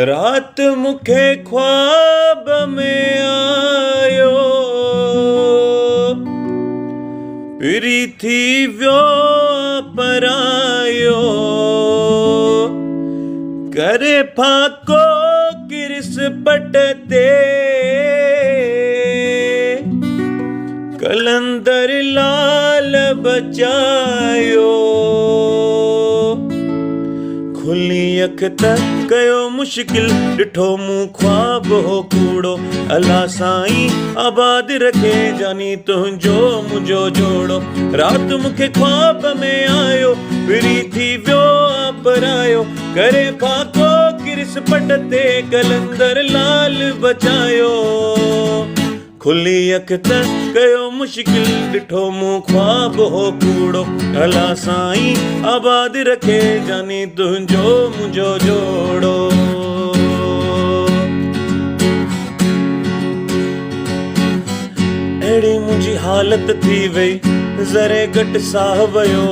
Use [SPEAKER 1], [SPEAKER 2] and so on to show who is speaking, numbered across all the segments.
[SPEAKER 1] रात मुखे ख्वाब में आयो, पिरी थी व्यो परायो, करे फाको किरिस पटते, कलंदर लाल बचायो। खुली अख त कयो मुश्किल, ॾिठो मूं ख्वाब हो कूड़ो। अला साईं आबाद रखे जानी तुंहिंजो मुंहिंजो जोड़ो। रात मूंखे ख्वाब में आयो, फिरी थी वियो परायो, करे फाको किरिस पट ते, कलंदर लाल बचायो। खुली अख त कयो मुश्किल, ॾिठो मूं ख्वाब हो कूड़ो। अला साईं आबाद रखे जानी तुंहिंजो मुंहिंजो जोड़ो। अहिड़ी मुंहिंजी हालत थी वई, ज़रे घटि साह वयो,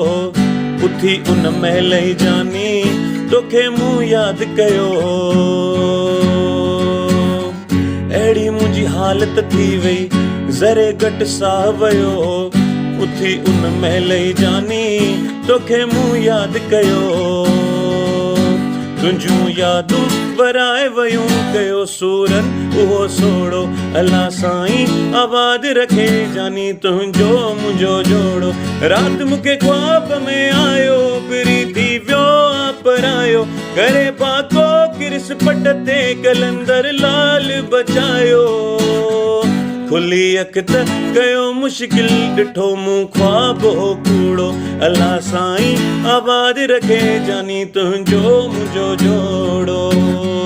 [SPEAKER 1] उथी उन महल ई जानी तोखे मूं यादि कयो। अहिड़ी मुंहिंजी हालत थी वई, ज़रे घटि साह वयो, उथी उन महल ई जानी तोखे मूं यादि कयो। तुंहिंजूं यादूं वराए वयूं, कयो सूरन उहो सोड़ो। अला साईं आबाद रखे जानी तुंहिंजो मुंहिंजो जोड़ो। रात मूंखे ख्वाब में आयो, फिरी थी वियो परायो, करे फाको किरिस पट ते, कलंदर लाल बचायो। खुली अख त कयो मुश्किल, ॾिठो मूं ख्वाब हो कूड़ो। अला साईं आबाद रखे जानी तुंहिंजो मुंहिंजो जोड़ो।